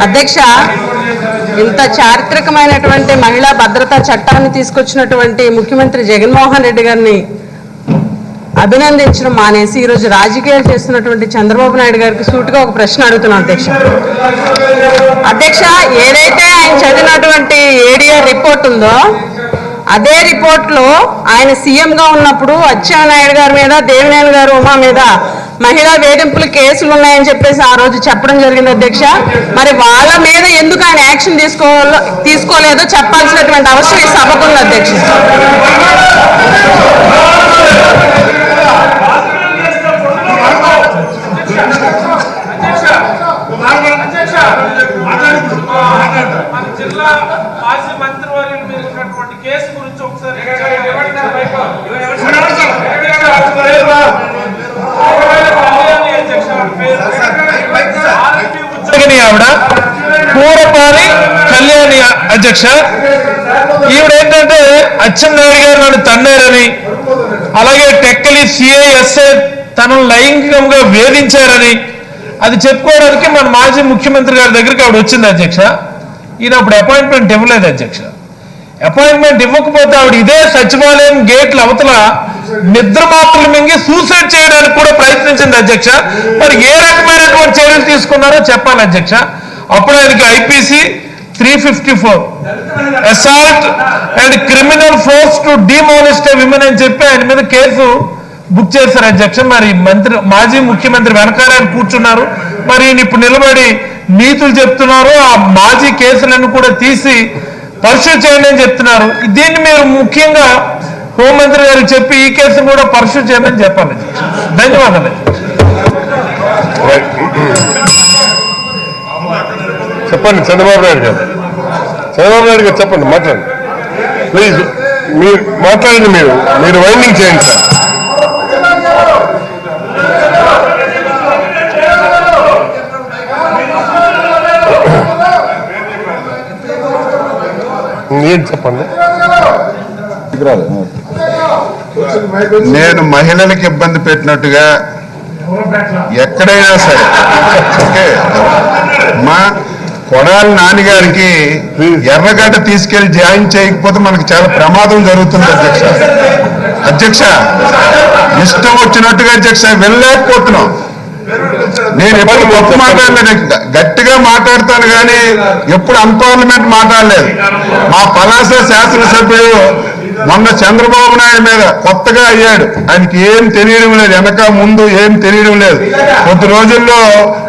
అధ్యక్ష, ఇంత చారిత్రకమైనటువంటి మహిళా భద్రతా చట్టాన్ని తీసుకొచ్చినటువంటి ముఖ్యమంత్రి జగన్మోహన్ రెడ్డి గారిని అభినందించడం మానేసి ఈరోజు రాజకీయాలు చేస్తున్నటువంటి చంద్రబాబు నాయుడు గారికి సూటిగా ఒక ప్రశ్న అడుగుతున్నాను అధ్యక్ష, ఏదైతే ఆయన చదివినటువంటి ఏడీఆర్ రిపోర్ట్ ఉందో అదే రిపోర్ట్లో ఆయన సీఎంగా ఉన్నప్పుడు అచ్చెన్నాయుడు గారి మీద, దేవినేని గారు ఉమా మీద మహిళా వేధింపులు కేసులు ఉన్నాయని చెప్పేసి ఆ రోజు చెప్పడం జరిగింది అధ్యక్ష. మరి వాళ్ళ మీద ఎందుకు ఆయన యాక్షన్ తీసుకోలేదో చెప్పాల్సినటువంటి అవసరం ఈ సభకు ఉంది అధ్యక్ష. ఆవిడ పూరపాలి కళ్యాణి అధ్యక్ష. ఈవిడేంటంటే అచ్చెన్నాయుడు గారు నన్ను తన్నారని, అలాగే టెక్కలి సిఐఎస్ఐ తనను లైంగికంగా వేధించారని అది చెప్పుకోవడానికి మన మాజీ ముఖ్యమంత్రి గారి దగ్గరికి ఆవిడ వచ్చింది అధ్యక్ష. ఈయన అప్పుడు అపాయింట్మెంట్ ఇవ్వలేదు అధ్యక్ష. అపాయింట్మెంట్ ఇవ్వకపోతే ఆవిడ ఇదే సచివాలయం గేట్ల అవతల నిద్ర మాత్రలు మింగి సూసైడ్ చేయడానికి కూడా ప్రయత్నించింది అధ్యక్ష. మరి ఏ రకమైనటువంటి చర్యలు తీసుకున్నారో చెప్పాలి అధ్యక్ష. అప్పుడు ఆయనకి IPC 354 assault and criminal force to molest women అని చెప్పి ఆయన మీద కేసు బుక్ చేశారు అధ్యక్ష. మరి మాజీ ముఖ్యమంత్రి వెనకాల ఆయన కూర్చున్నారు. మరి ఈయన ఇప్పుడు నిలబడి నీతులు చెప్తున్నారు. ఆ మాజీ కేసులను కూడా తీసి పరిశీలి చేయండి అని చెప్తున్నారు. దీన్ని మీరు ముఖ్యంగా హోంమంత్రి గారికి చెప్పి ఈ కేసును కూడా పరిశీలి చేయమని చెప్పాలి. ధన్యవాదాలు. చెప్పండి చంద్రబాబు నాయుడు గారు. చంద్రబాబు నాయుడు గారు చెప్పండి, మాట్లాడండి ప్లీజ్. మీరు మాట్లాడండి, మీరు వైండింగ్ చేయండి సార్. ఏం చెప్పండి. నేను మహిళలకు ఇబ్బంది పెట్టినట్టుగా ఎక్కడైనా సరే మా కొడాలి నాన్నగారికి ఎర్రగడ్డ తీసుకెళ్లి జాయిన్ చేయకపోతే మనకి చాలా ప్రమాదం జరుగుతుంది అధ్యక్ష. ఇష్టం వచ్చినట్టుగా అధ్యక్ష వెళ్ళలేకపోతున్నాం. నేను ఎప్పుడు గొప్ప మాట్లాడలేదు, గట్టిగా మాట్లాడతాను కానీ ఎప్పుడు అన్పార్లమెంట్ మాట్లాడలేదు. మా పలాస శాసనసభ్యుడు మొన్న చంద్రబాబు నాయుడు మీద కొత్తగా అయ్యాడు. ఆయనకి ఏం తెలియడం లేదు, వెనక ముందు ఏం తెలియడం లేదు. కొద్ది రోజుల్లో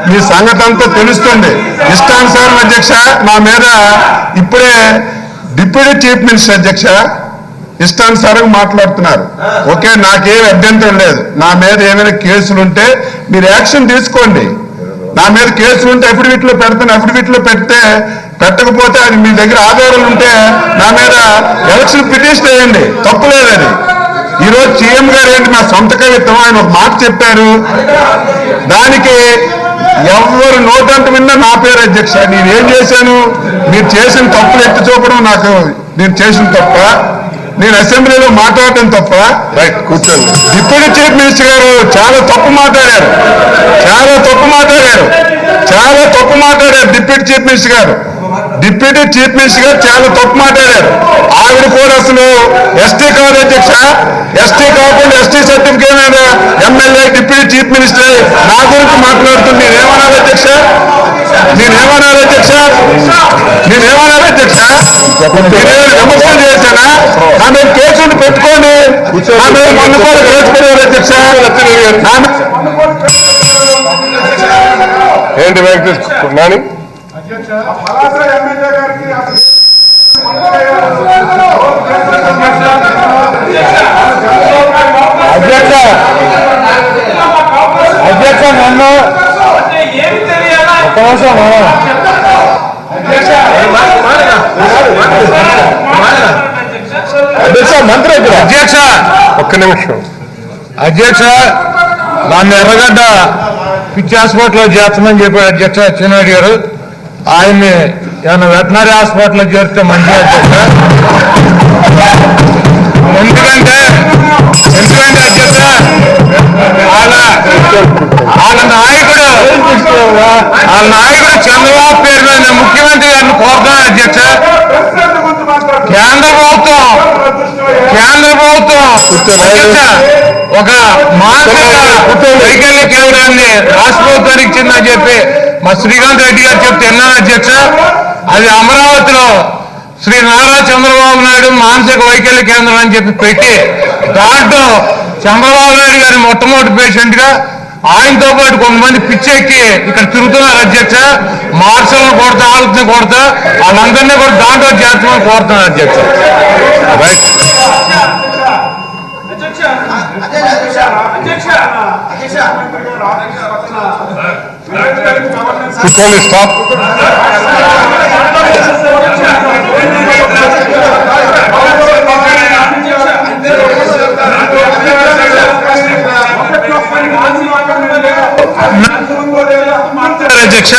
మీ సంగతి అంతా తెలుస్తుంది. ఇష్టానుసారం అధ్యక్ష నా మీద ఇప్పుడే డిప్యూటీ చీఫ్ మినిస్టర్ అధ్యక్ష ఇష్టానుసారంగా మాట్లాడుతున్నారు. ఓకే, నాకేం అభ్యంతరం లేదు. నా మీద ఏమైనా కేసులుంటే మీరు యాక్షన్ తీసుకోండి. నా మీద కేసులుంటే అఫిడవిట్లో పెడతాను. అఫిడవిట్లో పెట్టకపోతే అది మీ దగ్గర ఆధారాలు ఉంటే నా మీద ఎలక్షన్ పిటిషన్ వేయండి, తప్పులేదు అది. ఈరోజు సీఎం గారు ఏంటి నా సొంత కవిత్వం, ఆయన ఒక మాట చెప్పారు, దానికి ఎవరు నోటంట విన్నా నా పేరు అధ్యక్ష. నేనేం చేశాను? మీరు చేసిన తప్పులు ఎత్తి చూపడం నాకు, నేను చేసిన తప్ప, నేను అసెంబ్లీలో మాట్లాడటం తప్ప. కూర్చోండి. డిప్యూటీ చీఫ్ మినిస్టర్ గారు చాలా తప్పు మాట్లాడారు. డిప్యూటీ చీఫ్ మినిస్టర్ గారు చాలా తప్పు మాట్లాడారు. ఆవిడ కూడా అసలు ఎస్టీ కాదు అధ్యక్ష. ఎస్టీ కాకుండా ఎస్టీ సర్టిఫికేట్ మీద ఎమ్మెల్యే డిప్యూటీ చీఫ్ మినిస్టర్ నా గురించి మాట్లాడుతుంది. నేనేమనాలి అధ్యక్ష? విమర్శలు చేశానా? నా మీద కేసులు పెట్టుకోండి. నా మీద మొన్న కూడా కేసు పెట్టారు అధ్యక్ష. ఏంటి వెంకటేష్ నాని అధ్యక్ష నన్ను మంత్రి అధ్యక్ష ఒక్క నిమిషం. అధ్యక్ష నన్ను ఎర్రగడ్డ పిచ్చి హాస్పిటల్లో చేస్తామని చెప్పాడు అధ్యక్ష అచ్చెన్నాయుడు గారు. ఆయన్ని ఏమైనా వెటనరీ హాస్పిటల్లో చేరితే మంచిది అధ్యక్ష. ఎందుకంటే అధ్యక్ష వాళ్ళ నాయకుడు చంద్రబాబు పేరు మీద ముఖ్యమంత్రి గారిని కోరుతున్నాను అధ్యక్ష. కేంద్ర ప్రభుత్వం అధ్యక్ష ఒక మానసిక వైకల్య కేంద్రాన్ని రాష్ట్ర ప్రభుత్వానికి ఇచ్చిందని చెప్పి మా శ్రీకాంత్ రెడ్డి గారు చెప్తే విన్నాను అధ్యక్ష. అది అమరావతిలో శ్రీ నారా చంద్రబాబు నాయుడు మానసిక వైకల్య కేంద్రం అని చెప్పి పెట్టి దాంట్లో చంద్రబాబు నాయుడు గారి మొట్టమొదటి పేషెంట్ గా ఆయనతో పాటు కొంతమంది పిచ్చెక్కి ఇక్కడ తిరుగుతున్నారు అధ్యక్ష. మార్షల్ని కొడతా ఆలోచన కొడతా వాళ్ళందరినీ కూడా దాంట్లో చేర్చమని కోరుతున్నాను అధ్యక్ష. అధ్యక్ష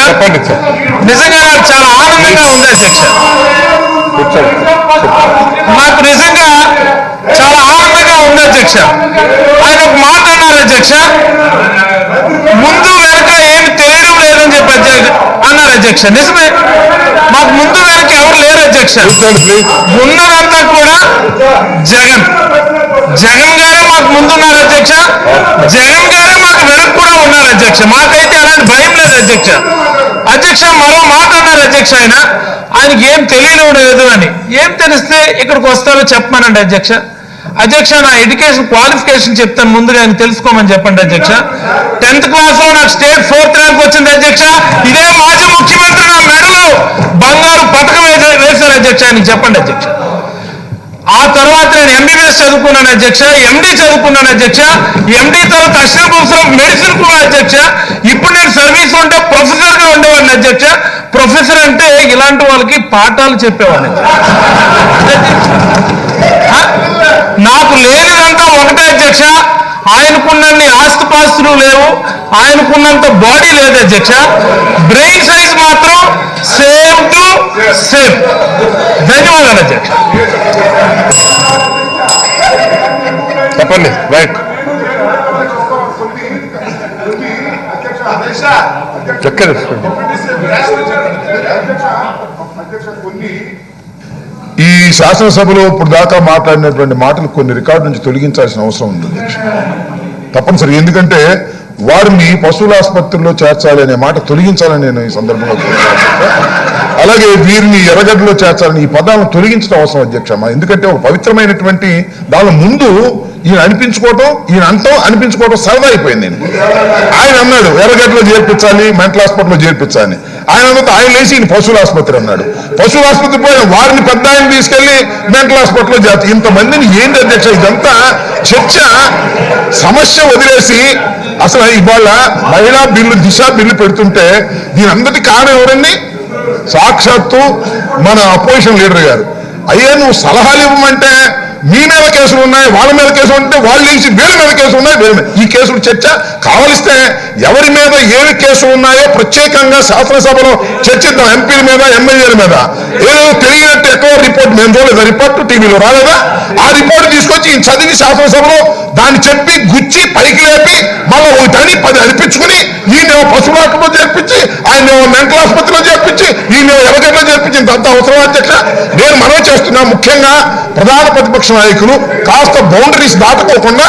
నిజంగా నాకు చాలా ఆనందంగా ఉంది అధ్యక్ష. నాకు నిజంగా చాలా ఆనందంగా ఉంది అధ్యక్ష. ఆయన ఒక మాట అన్నారు అధ్యక్ష, ముందు వెనక ఏమి తెలియడం లేదని చెప్పి అన్నారు అధ్యక్ష. నిజమే, మాకు ముందు వెనక ఎవరు లేరు అధ్యక్ష. ఉన్నదంతా కూడా జగన్ గారే మాకు ముందున్నారు అధ్యక్ష. జగన్ గారే మాకు వెనక కూడా ఉన్నారు అధ్యక్ష. మాకైతే అలాంటి భయం లేదు అధ్యక్ష. అధ్యక్ష మరో మాట అన్నారు అధ్యక్ష, ఆయనకి ఏం తెలియడం లేదు అని. ఏం తెలిస్తే ఇక్కడికి వస్తారో చెప్పమనండి అధ్యక్ష. అధ్యక్ష నా ఎడ్యుకేషన్ క్వాలిఫికేషన్ చెప్తాను, ముందుగా ఆయన తెలుసుకోమని చెప్పండి అధ్యక్ష. 10th క్లాస్ లో నాకు స్టేట్ 4th ర్యాంక్ వచ్చింది అధ్యక్ష. ఇదే మాజీ ముఖ్యమంత్రి నా మెడలో బంగారు పథకం వేశారు అధ్యక్ష. ఆయనకి చెప్పండి అధ్యక్ష. ఆ తర్వాత నేను ఎంబీబీఎస్ చదువుకున్నాను అధ్యక్ష, ఎండీ చదువుకున్నాను అధ్యక్ష. ఎండీ తర్వాత అసిస్టెంట్ మెడిసిన్ కూడా అధ్యక్ష. ఇప్పుడు నేను సర్వీస్ ఉంటే ప్రొఫెసర్ గా ఉండేవాడిని అధ్యక్ష. ప్రొఫెసర్ అంటే ఇలాంటి వాళ్ళకి పాఠాలు చెప్పేవాడిని. నాకు లేనిదంతా ఒకటే అధ్యక్ష, ఆయనకున్నన్ని ఆస్తిపాస్తులు లేవు, ఆయనకున్నంత బాడీ లేదు అధ్యక్ష. బ్రెయిన్ సైజ్ మాత్రం సేమ్ టు సేమ్. ధన్యవాదాలు అధ్యక్ష. చెప్పండి. రైట్. చక్కగా ఈ శాసనసభలో ఇప్పుడు దాకా మాట్లాడినటువంటి మాటలు కొన్ని రికార్డు నుంచి తొలగించాల్సిన అవసరం ఉంది అధ్యక్ష, తప్పనిసరి. ఎందుకంటే వారిని పశువుల ఆసుపత్రిలో చేర్చాలి అనే మాట తొలగించాలని నేను ఈ సందర్భంగా అలాగే వీరిని ఎర్రగడ్డలో చేర్చాలని ఈ పదాలను తొలగించడం అవసరం అధ్యక్ష. ఎందుకంటే ఒక పవిత్రమైనటువంటి దాని ముందు ఈయన అనిపించుకోవటం, ఈయన అంతం అనిపించుకోవటం సరదా అయిపోయింది. ఆయన అన్నాడు ఎర్రగడ్డలో చేర్పించాలి, మెంటల్ హాస్పిటల్లో చేర్పించాలి. ఆయన లేచి ఈయన పశువుల ఆసుపత్రి అన్నాడు. పశువుల ఆసుపత్రి పోయిన వారిని పెద్ద ఆయన తీసుకెళ్లి మెంటల్ హాస్పిటల్లో చేర్చాలి. ఇంతమందిని ఏంటి అధ్యక్ష ఇదంతా చర్చ? సమస్య వదిలేసి అసలు ఇవాళ మహిళా బిల్లు, దిశ బిల్లు పెడుతుంటే దీని అందరికీ కారణం ఎవరండి? సాక్షాత్తు మన అపోజిషన్ లీడర్ గారు. అయ్యే నువ్వు సలహాలు ఇవ్వమంటే మీ మీద కేసులు ఉన్నాయి, వాళ్ళ మీద కేసులు ఉంటే వాళ్ళు లేచి వీళ్ళ మీద కేసులు ఉన్నాయి, వీళ్ళ మీద ఈ కేసులు చర్చ కావలిస్తే ఎవరి మీద ఏమి కేసులు ఉన్నాయో ప్రత్యేకంగా శాసనసభలో చర్చిద్దాం. ఎంపీల మీద, ఎమ్మెల్యేల మీద. ఏదో తెలియనట్టు ఎక్కడో రిపోర్ట్ మేము చూడలేదు, రిపోర్ట్ టీవీలో రాలేదా? ఆ రిపోర్ట్ తీసుకొచ్చి చదివి శాసనసభలో దాన్ని చెప్పి గుచ్చి పైకి లేపి మళ్ళీ ఒకటని 10 అనిపించుకుని ఈయన పశువుల హాస్పిటల్లో చేర్పించి, ఆయన మెంటల్ ఆసుపత్రిలో చేర్పించి, ఈయన ఎర్రగడ్డలో చేర్పించింది అంత అవసరం అధ్యక్ష. నేను మనవి చేస్తున్నా, ముఖ్యంగా ప్రధాన ప్రతిపక్ష నాయకులు కాస్త బౌండరీస్ దాటుకోకుండా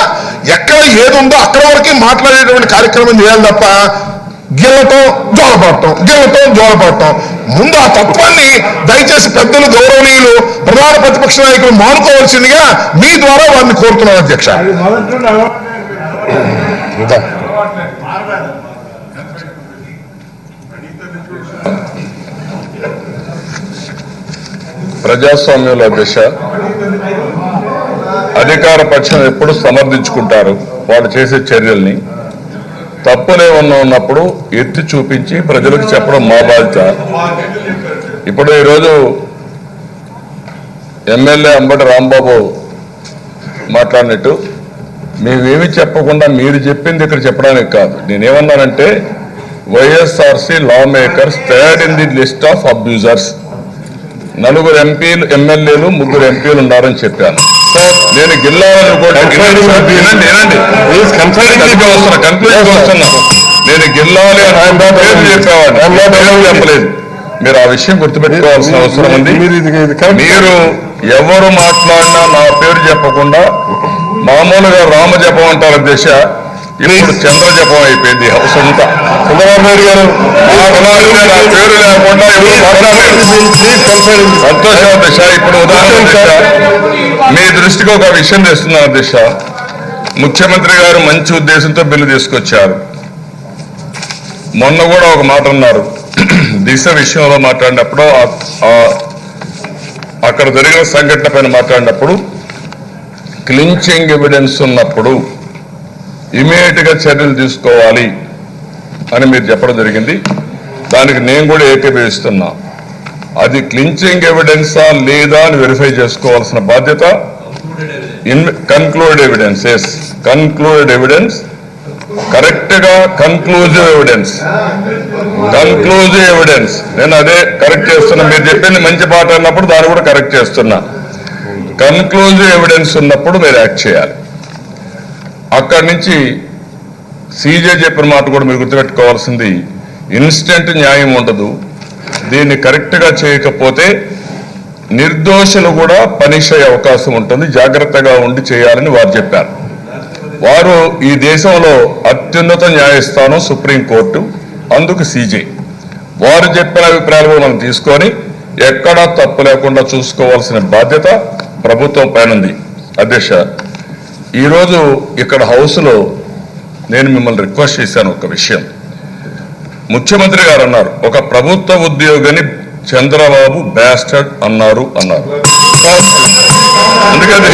ఎక్కడ ఏది ఉందో అక్కడ వరకు మాట్లాడేటువంటి కార్యక్రమం చేయాలి తప్ప గిల్లటం జోలపడటం ముందు ఆ తత్వాన్ని దయచేసి పెద్దలు, గౌరవనీయులు ప్రధాన ప్రతిపక్ష నాయకులు మానుకోవాల్సిందిగా మీ ద్వారా వారిని కోరుతున్నాను అధ్యక్ష. ప్రజాస్వామ్యంలో అధ్యక్ష అధికార పక్షం ఎప్పుడు సమర్థించుకుంటారు వాళ్ళు చేసే చర్యల్ని. తప్పులేమన్నా ఉన్నప్పుడు ఎత్తి చూపించి ప్రజలకు చెప్పడం మా బాధ్యత. ఇప్పుడు ఈరోజు ఎమ్మెల్యే అంబటి రాంబాబు మాట్లాడినట్టు మేమేమి చెప్పకుండా మీరు చెప్పింది ఇక్కడ చెప్పడానికి కాదు. నేనేమన్నానంటే YSRC lawmakers third in the list of abusers. 4 ఎంపీలు, ఎమ్మెల్యేలు, 3 ఎంపీలు ఉన్నారని చెప్పాను. నేను గిల్లాలని కూడా కన్క్లూజన్ వస్తున్నా. నేను గిల్లాలి అని చెప్పేవాడిని, చెప్పలేదు. మీరు ఆ విషయం గుర్తుపెట్టుకోవాల్సిన అవసరం ఉంది. మీరు ఎవరు మాట్లాడినా నా పేరు చెప్పకుండా మామూలుగా రామ జపం అంటారు అధ్యక్ష, ఇప్పుడు చంద్ర జపం అయిపోయింది హౌస్ అంతా. చంద్రబాబు నాయుడు గారు నా పేరు లేకుండా సంతోషం అధ్యక్ష. ఇప్పుడు ఉదాహరణ మీ దృష్టికి ఒక విషయం తెస్తున్నాను అధ్యక్ష. ముఖ్యమంత్రి గారు మంచి ఉద్దేశంతో బిల్లు తీసుకొచ్చారు. మొన్న కూడా ఒక మాట అన్నారు, దిశ విషయంలో మాట్లాడినప్పుడు అక్కడ జరిగిన సంఘటన పైన మాట్లాడినప్పుడు క్లించింగ్ ఎవిడెన్స్ ఉన్నప్పుడు ఇమీడియట్ గా చర్యలు తీసుకోవాలి అని మీరు చెప్పడం జరిగింది. దానికి నేను కూడా ఏకీభవిస్తున్నా. అది క్లించింగ్ ఎవిడెన్సా లేదా అని వెరిఫై చేసుకోవాల్సిన బాధ్యత concluded evidence. Yes, concluded evidence correct గా కన్క్లూజివ్ ఎవిడెన్స్ నేను అదే కరెక్ట్ చేస్తున్నా. మీరు చెప్పింది మంచి పాట అన్నప్పుడు దాన్ని కూడా కరెక్ట్ చేస్తున్నా. కన్క్లూజివ్ ఎవిడెన్స్ ఉన్నప్పుడు మీరు యాక్ట్ చేయాలి. అక్కడి నుంచి సీజే చెప్పిన మాట కూడా మీరు గుర్తుపెట్టుకోవాల్సింది, ఇన్స్టెంట్ న్యాయం ఉండదు. దీన్ని కరెక్ట్ గా చేయకపోతే నిర్దోషులు కూడా పనిష్ అయ్యే అవకాశం ఉంటుంది. జాగ్రత్తగా ఉండి చేయాలని వారు చెప్పారు. వారు ఈ దేశంలో అత్యున్నత న్యాయస్థానం సుప్రీంకోర్టు, అందుకు సీజే. వారు చెప్పిన అభిప్రాయాలు మనం తీసుకొని ఎక్కడా తప్పు లేకుండా చూసుకోవాల్సిన బాధ్యత ప్రభుత్వం పైన ఉంది. అధ్యక్ష, ఈరోజు ఇక్కడ హౌస్లో నేను మిమ్మల్ని రిక్వెస్ట్ చేశాను ఒక విషయం. ముఖ్యమంత్రి గారు అన్నారు, ఒక ప్రభుత్వ ఉద్యోగిని చంద్రబాబు బ్యాస్టర్డ్ అన్నారు. అందుకని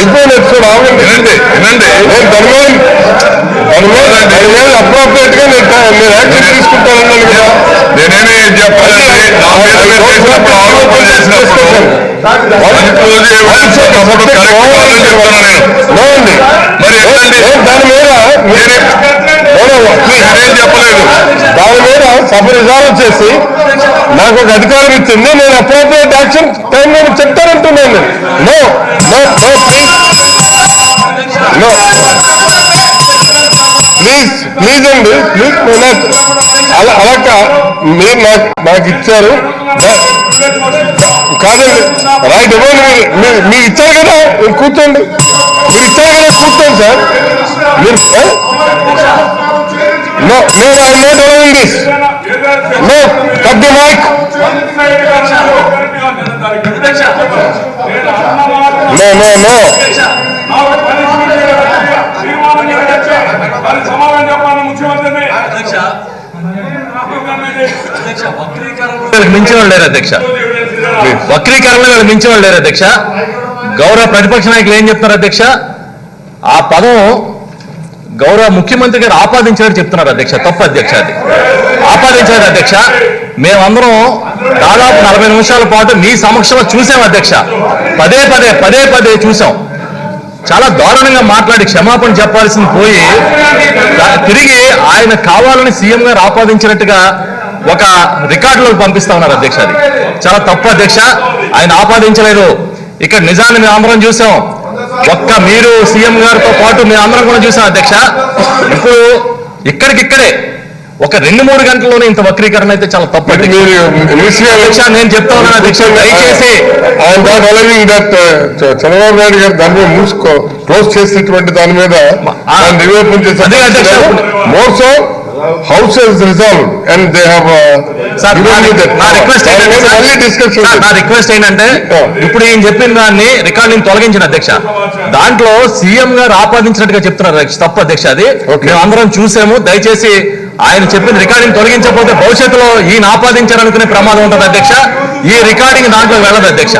అప్రోప్రియేట్ గా నేను యాక్షన్ తీసుకుంటానన్నాను కదా. నేనేమి చెప్పాలంటే చెప్పలేదు. దాని మీద సభ రిజాల్వ్ చేసి నాకు ఒక అధికారం ఇచ్చింది, నేను అప్రోప్రియేట్ యాక్షన్ టైం నేను చెప్తానంటున్నాను. No no no no please అండి, ప్లీజ్. అలా మీరు నాకు ఇచ్చారు కాదండి, రైట్ ఇవ్వండి. మీరు ఇచ్చారు కదా, కూర్చోండి. మీరు ఇచ్చారు కదా, కూర్చోండి సార్. మీరు no I'm not allowing this. No, cut the mic. No no no మించిన వాళ్ళు లేరు అధ్యక్ష. వక్రీకరణలు మించిన వాళ్ళు లేరు అధ్యక్ష. గౌరవ ప్రతిపక్ష నాయకులు ఏం చెప్తున్నారు అధ్యక్ష, ఆ పదం గౌరవ ముఖ్యమంత్రి గారు ఆపాదించారని చెప్తున్నారు అధ్యక్ష. తప్పు అధ్యక్ష, అది ఆపాదించారు అధ్యక్ష. మేమందరం దాదాపు 40 నిమిషాల పాటు మీ సమక్షంలో చూసాం అధ్యక్ష. పదే పదే చూసాం. చాలా దారుణంగా మాట్లాడి క్షమాపణ చెప్పాల్సింది పోయి తిరిగి ఆయన కావాలని సీఎం గారు ఆపాదించినట్టుగా ఒక రికార్డులో పంపిస్తా ఉన్నారు అధ్యక్ష. అది చాలా తప్పు అధ్యక్ష. ఆయన ఆపాదించలేదు. ఇక్కడ నిజాన్ని మేము అందరం చూసాం. ఒక్క మీరు సీఎం గారితో పాటు మేము అందరం కూడా చూసాం అధ్యక్ష. ఇప్పుడు ఇక్కడికిక్కడే ఒక 2-3 గంటల్లోనే ఇంత వక్రీకరణ అయితే చాలా తప్పు అధ్యక్ష. నేను చెప్తా ఉన్నాను అధ్యక్ష, దయచేసి చంద్రబాబు నాయుడు గారు దాని మీద క్లోజ్ చేసినటువంటి దాని మీద నివేదన చేశారు. More so house has resolved and they have నా రిక్వెస్ట్ ఏంటంటే ఇప్పుడు ఈయన చెప్పిన దాన్ని రికార్డింగ్ తొలగించిన అధ్యక్ష. దాంట్లో సీఎం గారు ఆపాదించినట్టుగా చెప్తున్నారు అధ్యక్ష. తప్పు అధ్యక్ష, అది మేము అందరం చూసాము. దయచేసి ఆయన చెప్పిన రికార్డింగ్ తొలగించకపోతే భవిష్యత్తులో ఈయన ఆపాదించారనుకునే ప్రమాదం ఉంటుంది అధ్యక్ష. ఈ రికార్డింగ్ దాంట్లో వెళ్ళదు అధ్యక్ష.